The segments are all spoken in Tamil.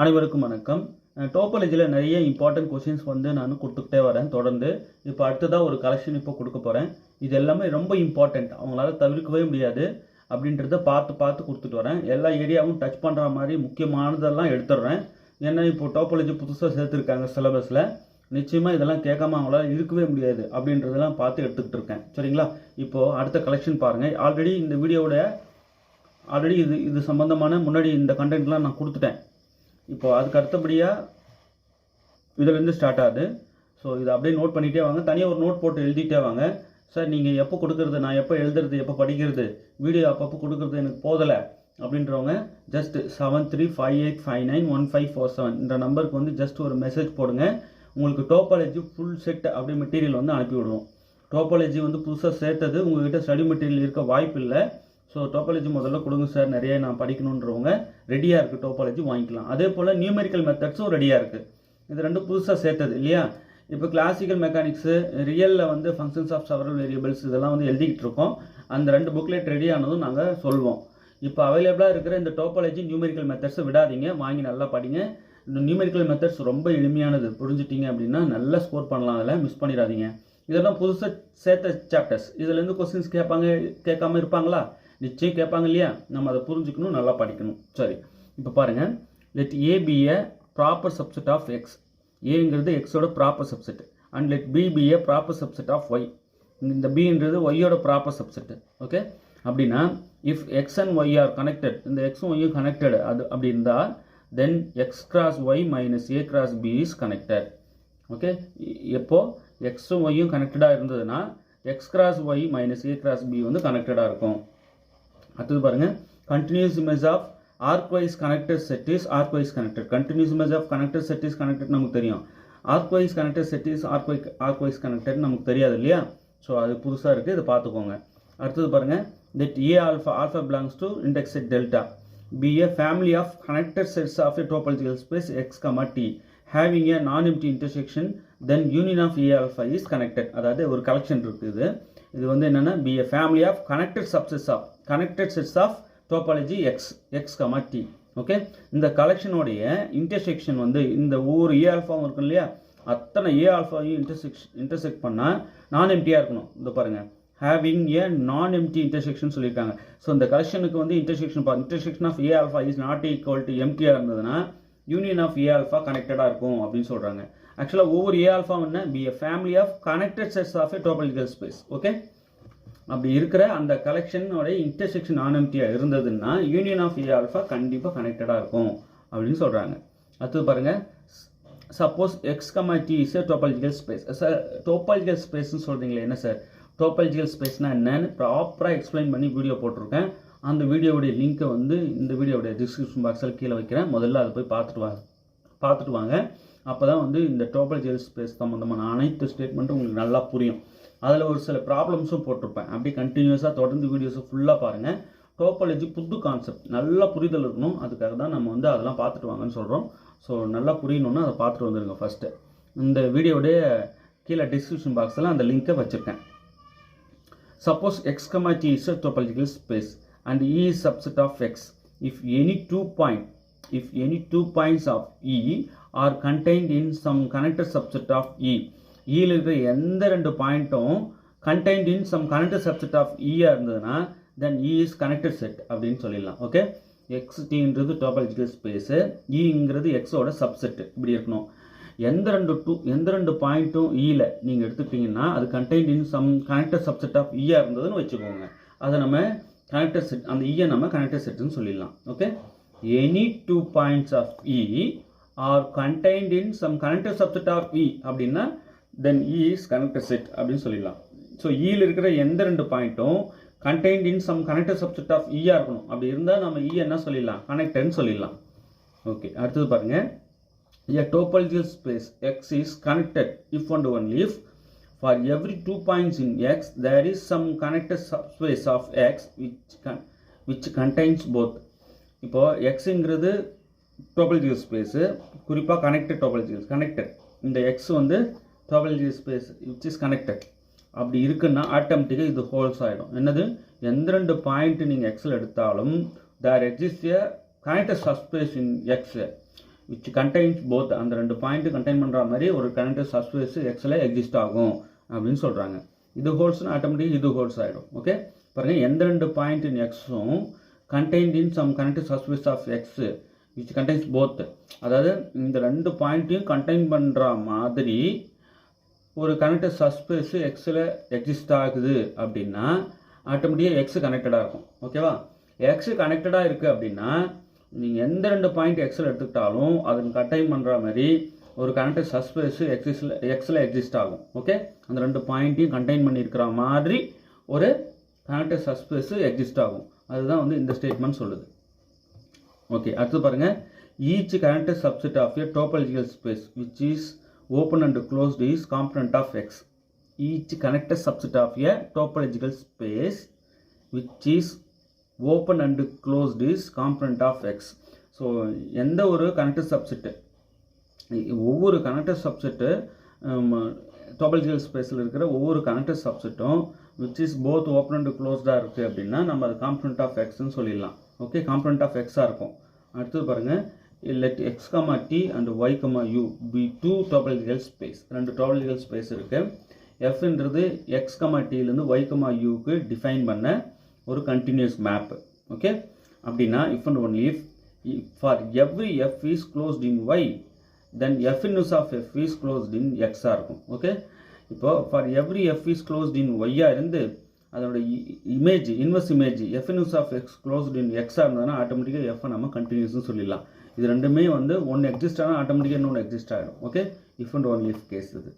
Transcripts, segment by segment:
அனைவருக்கும் வணக்கம். டோபாலஜியில் நிறைய இம்பார்ட்டன்ட் கொஷின்ஸ் நான் கொடுத்துக்கிட்டே வரேன் தொடர்ந்து. இப்போ அடுத்ததாக ஒரு கலெக்ஷன் இப்போ கொடுக்க போகிறேன். இது எல்லாமே ரொம்ப இம்பார்ட்டண்ட், அவங்களால தவிர்க்கவே முடியாது அப்படின்றத பார்த்து கொடுத்துட்டு வரேன். எல்லா ஏரியாவும் டச் பண்ணுற மாதிரி முக்கியமானதெல்லாம் எடுத்துடுறேன். ஏன்னா இப்போ டோபாலஜி புதுசாக சேர்த்துருக்காங்க சிலபஸில். நிச்சயமாக இதெல்லாம் கேட்காம அவங்களால இருக்கவே முடியாது அப்படின்றதெல்லாம் பார்த்து எடுத்துக்கிட்டு இருக்கேன். சரிங்களா? இப்போது அடுத்த கலெக்ஷன் பாருங்கள். ஆல்ரெடி இந்த வீடியோவோட இது சம்மந்தமான முன்னாடி இந்த கண்டென்ட்லாம் நான் கொடுத்துட்டேன். இப்போ அதுக்கு அடுத்தபடியாக இதிலேருந்து ஸ்டார்ட் ஆகுது. ஸோ இதை அப்படியே நோட் பண்ணிகிட்டே வாங்க. தனியாக ஒரு நோட் போட்டு எழுதிட்டே வாங்க. சார் நீங்கள் எப்போ கொடுக்குறது, நான் எப்போ எழுதுறது, எப்போ படிக்கிறது, வீடியோ அப்பப்போ கொடுக்குறது எனக்கு போதலை அப்படின்றவங்க ஜஸ்ட் 7358591547 இந்த நம்பருக்கு ஜஸ்ட் ஒரு மெசேஜ் போடுங்க. உங்களுக்கு டோபாலஜி ஃபுல் செட் அப்படியே மெட்டீரியல் அனுப்பி விடுவோம். டோபாலஜி புதுசாக சேர்த்தது, உங்கள்கிட்ட ஸ்டடி மெட்டீரியல் இருக்க வாய்ப்பு இல்லை. ஸோ டோபாலஜி முதல்ல கொடுங்க சார், நிறைய நான் படிக்கணுன்றவங்க ரெடியாக இருக்குது, டோபாலஜி வாங்கிக்கலாம். அதே போல் நியூமெரிக்கல் மெத்தட்ஸும் ரெடியாக இருக்குது. இது ரெண்டும் புதுசாக சேர்த்தது இல்லையா? இப்போ கிளாசிக்கல் மெக்கானிக்ஸு, ரியலில் ஃபங்க்ஷன்ஸ் ஆஃப் செவரல் வேரியபிள்ஸ் இதெல்லாம் எழுதிக்கிட்டு இருக்கோம். அந்த 2 புக்லெட் ரெடி ஆனதும் நாங்கள் சொல்வோம். இப்போ அவைலபிளாக இருக்கிற இந்த டோபாலஜி நியூமெரிக்கல் மெத்தட்ஸை விடாதீங்க, வாங்கி நல்லா படிங்க. இந்த நியூமெரிக்கல் மெத்தட்ஸ் ரொம்ப எளிமையானது, புரிஞ்சுட்டிங்க அப்படின்னா நல்லா ஸ்கோர் பண்ணலாம். அதில் மிஸ் பண்ணிடாதீங்க. இதெல்லாம் புதுசாக சேர்த்த சாப்டர்ஸ். இதுலேருந்து கொஸ்டின்ஸ் கேட்காம இருப்பாங்களா? நிச்சயம் கேட்பாங்க இல்லையா? நம்ம அதை புரிஞ்சுக்கணும், நல்லா படிக்கணும். சரி, இப்போ பாருங்கள். Let A be a proper subset of X. ஏங்கிறது எக்ஸோட proper subset. And let B be a proper subset of Y. இந்த பின்றது ஒய்யோட ப்ராப்பர் சப்செட். ஓகே, அப்படின்னா if X and Y are connected, இந்த எக்ஸும் ஒய்யும் கனெக்டட் அது அப்படி இருந்தால் then X cross Y minus A cross B is connected. Okay, எப்போ எக்ஸும் ஒய்யும் கனெக்டடாக இருந்ததுன்னா X cross Y minus A cross B கனெக்டடாக இருக்கும். அடுத்தது பாருங்கள். Continuous image of arcwise connected set is arcwise connected. Continuous image of connected set is connected நமக்கு தெரியும். Arcwise connected set is arcwise connected நமக்கு தெரியாது இல்லையா? ஸோ அது புதுசாக இருக்குது, இதை பார்த்துக்கோங்க. அடுத்தது பாருங்கள். That A alpha belongs to index set delta be a family of connected sets of a topological space X comma T having a non empty intersection then union of A alpha is connected. அதாவது ஒரு கலெக்ஷன் இருக்குது. இது என்னென்னா be a family of connected subsets of connected sets of topology X comma T. Okay, இந்த கலெக்ஷனுடைய இன்டர்செக்ஷன் இந்த ஒவ்வொரு ஏ ஆல்ஃபாவும் இருக்கும் இல்லையா? அத்தனை ஏ ஆல்ஃபாவையும் இன்டர்செக்ட் பண்ணால் நான் எம்டியாக இருக்கணும். இந்த பாருங்கள், having a non empty intersection சொல்லியிருக்காங்க. ஸோ இந்த கலெக்ஷனுக்கு intersection of A alpha is not equal to எம்டியாக இருந்ததுன்னா யூனியன் ஆஃப் ஏ ஆல்ஃபா கனெக்டடாக இருக்கும் அப்படின்னு சொல்கிறாங்க. ஆக்சுவலாக ஒவ்வொரு A alpha be a family of connected sets of a topological space. Okay, அப்படி இருக்கிற அந்த கலெக்ஷனோட இன்டர்செக்ஷன் நான்எம்டியாக இருந்ததுன்னா யூனியன் ஆஃப் ஏ ஆல்ஃபா கண்டிப்பாக கனெக்டடாக இருக்கும் அப்படின்னு சொல்கிறாங்க. அடுத்தது பாருங்கள். Suppose X comma T is a topological space. Sir topological ஸ்பேஸ்ன்னு சொல்கிறீங்களே, என்ன சார் டோபாலஜிக்கல் ஸ்பேஸ்னால் என்னன்னு ப்ராப்பராக எக்ஸ்பிளைன் பண்ணி வீடியோ போட்டிருக்கேன். அந்த வீடியோவுடைய லிங்க்கை இந்த வீடியோவுடைய டிஸ்கிரிப்ஷன் பாக்ஸில் கீழே வைக்கிறேன். முதல்ல அதை போய் பார்த்துட்டு வாங்க. அப்போ தான் இந்த டோபாலஜிக்கல் ஸ்பேஸ் சம்மந்தமான அனைத்து ஸ்டேட்மெண்ட்டும் உங்களுக்கு நல்லா புரியும். அதில் ஒரு சில ப்ராப்ளம்ஸும் போட்டிருப்பேன். அப்படி கண்டினியூஸாக தொடர்ந்து வீடியோஸை ஃபுல்லாக பாருங்கள். டோபாலஜி புது கான்செப்ட், நல்ல புரிதல் இருக்கணும். அதுக்காக தான் நம்ம அதெல்லாம் பார்த்துட்டு வாங்கன்னு சொல்கிறோம். ஸோ நல்லா புரியணுன்னா அதை பார்த்துட்டு வந்துடுங்க. ஃபஸ்ட்டு இந்த வீடியோடைய கீழே டிஸ்கிரிப்ஷன் பாக்ஸில் அந்த லிங்க்கை வச்சுருக்கேன். Suppose X comma T is a topological space and E is subset of X if any two points of E are contained in some connected subset of E. ஈயில் இருக்கிற எந்த 2 பாயிண்ட்டும் contained in some connected subset of ஈயாக இருந்ததுன்னா then E is connected set அப்படின்னு சொல்லிடலாம். ஓகே, எக்ஸ்டின்றது டோபாலஜிக்கல் ஸ்பேஸு, இங்கிறது எக்ஸோட சப்செட்டு இப்படி இருக்கணும். எந்த ரெண்டு பாயிண்ட்டும் ஈயில் நீங்கள் எடுத்துக்கிட்டிங்கன்னா அது contained in some connected subset of ஈயாக இருந்ததுன்னு வச்சுக்கோங்க. அதை நம்ம கனெக்டட் செட், அந்த ஈயை நம்ம கனெக்டட் செட்டுன்னு சொல்லிடலாம். Okay, any 2 points of E are contained in some connected subset of E அப்படின்னா then E is connected set அப்படின்னு சொல்லிடலாம். ஸோ ஈயில் இருக்கிற எந்த 2 பாயிண்ட்டும் contained in some connected subset of ஈயாக இருக்கணும். அப்படி இருந்தால் நம்ம இ என்ன சொல்லிடலாம், கனெக்டட்னு சொல்லிடலாம். ஓகே, அடுத்தது பாருங்கள். A topological space X is connected if and only if for every 2 points in X there is some connected subspace of X which contains both. இப்போ எக்ஸுங்கிறது டோபாலஜிக்கல் ஸ்பேஸு, குறிப்பாக கனெக்டட் டோபாலஜிக்கல் கனெக்டட். இந்த X topological space which is connected அப்படி இருக்குன்னா ஆட்டோமேட்டிக்காக இது ஹோல்ஸ் ஆகிடும். என்னது, எந்த 2 பாயிண்ட் நீங்கள் எக்ஸில் எடுத்தாலும் there exist a connected subspace in X. which contains both அந்த ரெண்டு பாயிண்ட் கண்டெயின் பண்ணுற மாதிரி ஒரு கனெக்டட் சப்ஸ்பேஸ் எக்ஸில் எக்ஸிஸ்ட் ஆகும் அப்படின்னு சொல்கிறாங்க. இது ஹோல்ஸ்னு ஆட்டோமேட்டிக் இது ஹோல்ஸ் ஆகிடும். ஓகே பாருங்கள், எந்த ரெண்டு பாயிண்ட் இன் எக்ஸும் contained in some connected subspace of X which contains both, அதாவது இந்த ரெண்டு பாயிண்ட்டையும் கண்டெயின் பண்ணுற மாதிரி ஒரு கனெக்டட் சப்ஸ்பேஸ் எக்ஸில் எக்ஸிஸ்ட் ஆகுது அப்படின்னா ஆட்டோமேட்டிக்காக எக்ஸ் கனெக்டடாக இருக்கும். ஓகேவா, எக்ஸ் கனெக்டடாக இருக்குது அப்படின்னா நீங்கள் எந்த ரெண்டு பாயிண்ட் எக்ஸில் எடுத்துக்கிட்டாலும் அதன் கண்டெயின் பண்ணுற மாதிரி ஒரு கனெக்டட் சப்ஸ்பேஸ் எக்ஸில் எக்ஸிஸ்ட் ஆகும். ஓகே, அந்த ரெண்டு பாயிண்ட்டையும் கண்டெயின் பண்ணியிருக்கிற மாதிரி ஒரு கனெக்டட் சப்ஸ்பேஸ் எக்ஸிஸ்ட் ஆகும். அதுதான் வந்து இந்த ஸ்டேட்மெண்ட் சொல்லுது. ஓகே, அடுத்து பாருங்கள், each connected subset of a topological space which is open and closed is component of X. Each connected subset of a topological space which is open and closed is component of X. So எந்த ஒரு connected subset, ஒவ்வொரு connected subset topological spaceல இருக்கிற ஒவ்வொரு connected subsetம் which is both open and closed இருக்குது அப்படின்னா நம்ம அது component of X ன்னு சொல்லிடலாம். ஓகே, component of X இருக்கும். அடுத்து பாருங்கள், let x, t and y, u be two topological space. ரெண்டு topological space இருக்கு. f என்றது x, t லேருந்து y, u க்கு டிஃபைன் பண்ண ஒரு continuous map. ஓகே, அப்படின்னா if and only if for every f is closed in y then f inverse of f is closed in x இருக்கும். ஓகே, இப்போ for every f is closed in y இருந்து அதோட image inverse image f inverse of x closed in x இருந்ததுன்னா ஆட்டோமேட்டிக்காக f நம்ம கண்டினியூஸ்னு சொல்லிடலாம். இது ரெண்டுமே வந்து ஒன்று எக்ஸிஸ்ட் ஆனால் ஆட்டோமேட்டிக்காக இன்னொன்று எக்ஸிஸ்ட் ஆகிடும். Okay, if and only if case இது.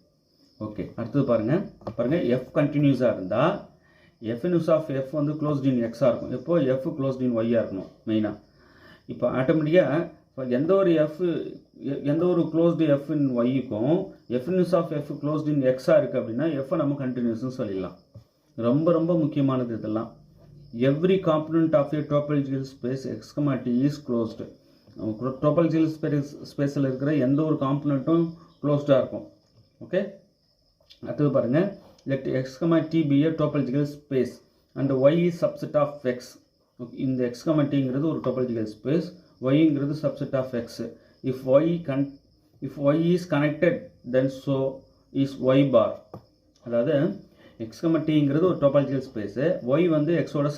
ஓகே, அடுத்தது பாருங்கள் எஃப் கண்டினியூஸாக இருந்தால் எஃப் இன்வெர்ஸ் ஆஃப் எஃப் வந்து க்ளோஸ்ட் இன் எக்ஸாக இருக்கும். எப்போ எஃப் க்ளோஸ்ட் இன் ஒய்யாக இருக்கணும் மெயினாக. இப்போ ஆட்டோமேட்டிக்காக எந்த ஒரு க்ளோஸ்டு எஃப் இன் ஒய்க்கும் F inverse of F closed in எக்ஸாக இருக்குது அப்படின்னா எஃப்ஐ நம்ம கண்டினியூஸ்னு சொல்லிடலாம். ரொம்ப ரொம்ப முக்கியமானது இதெல்லாம். Every component of a topological space X, T is closed. Topological ஸ்பேஸில் இருக்கிற எந்த ஒரு காம்பனண்ட்டும் க்ளோஸ்டாக இருக்கும். ஓகே, அடுத்தது பாருங்கள், let X, T be a topological space and Y is subset of X. இந்த எக்ஸ், டிங்கிறது ஒரு டோபாலஜிக்கல் ஸ்பேஸ், ஒய்ங்கிறது subset of X. If Y is connected then so is Y bar. அதாவது எக்ஸ், டிங்கிறது ஒரு டோபாலஜிக்கல் ஸ்பேஸு, ஒய் வந்து எக்ஸோட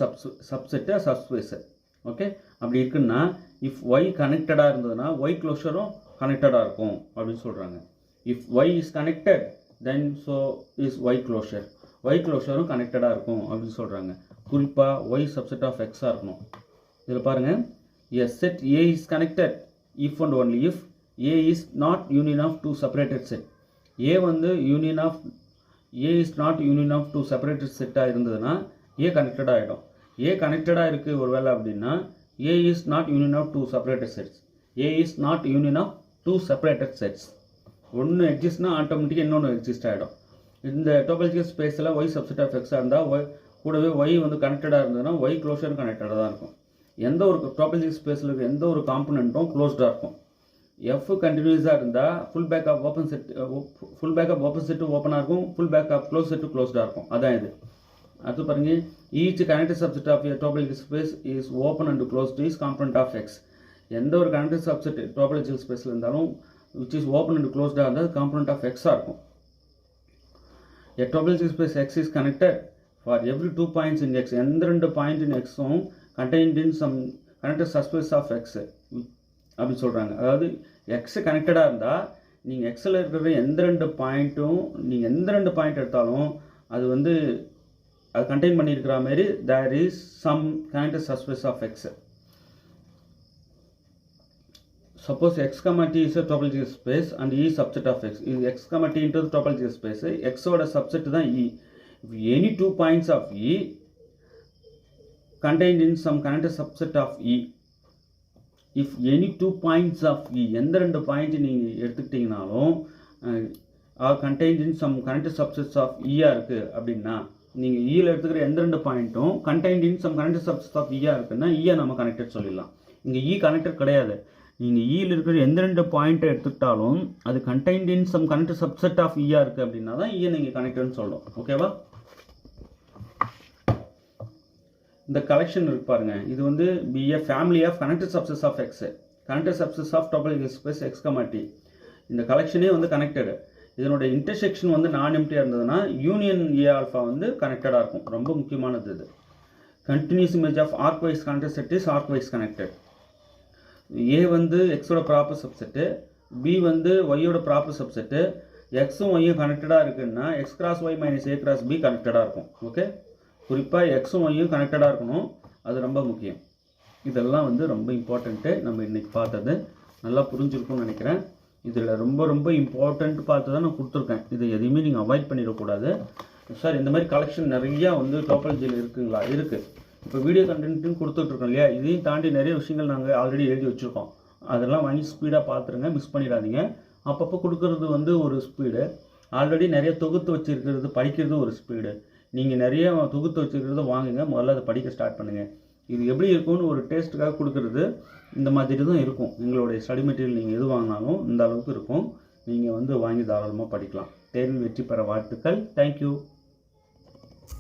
சப்செட்டு சப்ஸ்பேஸு. ஓகே, அப்படி இருக்குன்னா இஃப் ஒய் கனெக்டடாக இருந்ததுன்னா ஒய் க்ளோஷரும் கனெக்டடாக இருக்கும் அப்படின்னு சொல்கிறாங்க. If Y is connected then so is Y closure, Y க்ளோஷரும் கனெக்டடாக இருக்கும் அப்படின்னு சொல்கிறாங்க. குறிப்பாக ஒய் சப்செட் ஆஃப் எக்ஸாக இருக்கணும். இதில் பாருங்கள், a set A is connected if and only if A is not union of two separated set. A வந்து A is not union of two separated செட்டாக இருந்ததுன்னா ஏ கனெக்டடாக ஆகிடும். ஏ கனெக்டடாக இருக்குது ஒரு வேளை அப்படின்னா A is not union of two separated sets. A is not union of two separated sets. ஒன்று எக்ஸிஸ்ட்னா ஆட்டோமேட்டிக்காக இன்னொன்று எக்ஸிஸ்ட் ஆகிடும். இந்த டோபாலஜிக்கல் ஸ்பேஸில் ஒய் சப்செட் ஆஃப் எக்ஸாக இருந்தால் கூடவே ஒய் வந்து கனெக்டடாக இருந்ததுன்னா ஒய் க்ளோஷர் கனெக்டடாக தான் இருக்கும். எந்த ஒரு டோபாலஜிக்கல் ஸ்பேஸில் இருக்கிற எந்த ஒரு காம்பனண்ட்டும் க்ளோஸ்டாக இருக்கும். எஃப் கண்டினியூஸாக இருந்தால் pull back of open set ஓப்பனாக இருக்கும், pull back of close set க்ளோஸ்டாக இருக்கும். அதான் இது. அடுத்து பாருங்க, each connected subset of a topological space is open and closed is component of X. எந்த ஒரு கனெக்டட் சப்செட் டோபாலஜிக்கல் ஸ்பேஸில் இருந்தாலும் விச் இஸ் ஓப்பன் அண்ட் க்ளோஸ்டாக இருந்தால் காம்பனண்ட் ஆஃப் எக்ஸாக இருக்கும். A topological space X is connected for every 2 points in X. எந்த 2 பாயிண்ட் இன் எக்ஸும் contained in some connected subspace of X அப்படின்னு சொல்கிறாங்க. அதாவது எக்ஸ் கனெக்டடாக இருந்தால் நீங்கள் எக்ஸில் இருக்கிற எந்த 2 பாயிண்ட்டும் நீங்கள் எந்த 2 பாயிண்ட் எடுத்தாலும் அது வந்து அது கண்டெயின் பண்ணியிருக்கிற மாதிரி there is some connected subspace of X. Suppose X, T is a topological space and E subset of x. இது X, T into the topological space. எக்ஸோட சப்செட் தான் E. If any 2 points of E contained in some connected subset of E. If any 2 points of E, எந்த 2 பாயிண்ட் நீங்கள் எடுத்துக்கிட்டீங்கனாலும் are contained in some connected subsets of E இருக்குது அப்படின்னா நீங்கள் ஈயில் எடுத்துக்கிற எந்த 2 பாயிண்ட்டும் contained in some connected subset of ஈயாக இருக்குன்னா ஈயை நம்ம கனெக்டட் சொல்லிடலாம். இங்கே ஈ கனெக்டட் கிடையாது. நீங்கள் ஈயில் இருக்கிற எந்த 2 பாயிண்ட்டை எடுத்துக்கிட்டாலும் அது contained in some connected subset of ஈயாக இருக்குது அப்படின்னா தான் ஈயை நீங்கள் கனெக்டட்னு சொல்லணும். ஓகேவா? இந்த கலெக்ஷன் இருக்கு பாருங்க, இது வந்து be a family of connected subsets of X. Connected subsets of topology space x, t. இந்த கலெக்ஷனே வந்து கனெக்டடு. இதனோட இன்டர்செக்ஷன் வந்து நான் எம்டியாக இருந்ததுன்னா யூனியன் ஏ ஆல்ஃபா வந்து கனெக்டடாக இருக்கும். ரொம்ப முக்கியமானது இது. Continuous image of arcwise connected set is arcwise connected. A வந்து எக்ஸோட ப்ராப்பர் சப்செட்டு, பி வந்து ஒய்யோட ப்ராப்பர் சப்செட்டு. எக்ஸும் ஒய்யும் கனெக்டடாக இருக்குன்னா X cross Y minus A cross B கனெக்டடாக இருக்கும். ஓகே, குறிப்பாக எக்ஸும் ஒய்யும் கனெக்டடாக இருக்கணும். அது ரொம்ப முக்கியம். இதெல்லாம் வந்து ரொம்ப இம்பார்ட்டண்ட்டு. நம்ம இன்றைக்கி பார்த்தது நல்லா புரிஞ்சிருக்கும்னு நினைக்கிறேன். இதில் ரொம்ப ரொம்ப இம்பார்ட்டண்ட் பார்த்து தான் நான் கொடுத்துருக்கேன். இதை எதையுமே நீங்கள் அவாய்ட் பண்ணிடக்கூடாது. சார் இந்த மாதிரி கலெக்ஷன் நிறையா வந்து டோபாலஜியில் இருக்குங்களா? இருக்குது. இப்போ வீடியோ கண்டென்ட்டும் கொடுத்துட்ருக்கோம் இல்லையா? இதையும் தாண்டி நிறைய விஷயங்கள் நாங்கள் ஆல்ரெடி எழுதி வச்சுருக்கோம். அதெல்லாம் வாங்கி ஸ்பீடாக பார்த்துருங்க, மிஸ் பண்ணிடாதீங்க. அப்பப்போ கொடுக்குறது வந்து ஒரு ஸ்பீடு, ஆல்ரெடி நிறைய தொகுத்து வச்சுருக்கிறது படிக்கிறது ஒரு ஸ்பீடு. நீங்கள் நிறைய தொகுத்து வச்சுருக்கிறத வாங்குங்க, முதல்ல அதை படிக்க ஸ்டார்ட் பண்ணுங்கள். இது எப்படி இருக்கும்னு ஒரு டேஸ்ட்டுக்காக கொடுக்குறது இந்த மாதிரி தான் இருக்கும். எங்களுடைய ஸ்டடி மெட்டீரியல் நீங்கள் எது வாங்கினாலும் இந்த அளவுக்கு இருக்கும். நீங்கள் வந்து வாங்கி தாராளமாக படிக்கலாம். தேர்வில் வெற்றி பெற வாழ்த்துக்கள். தேங்க்யூ.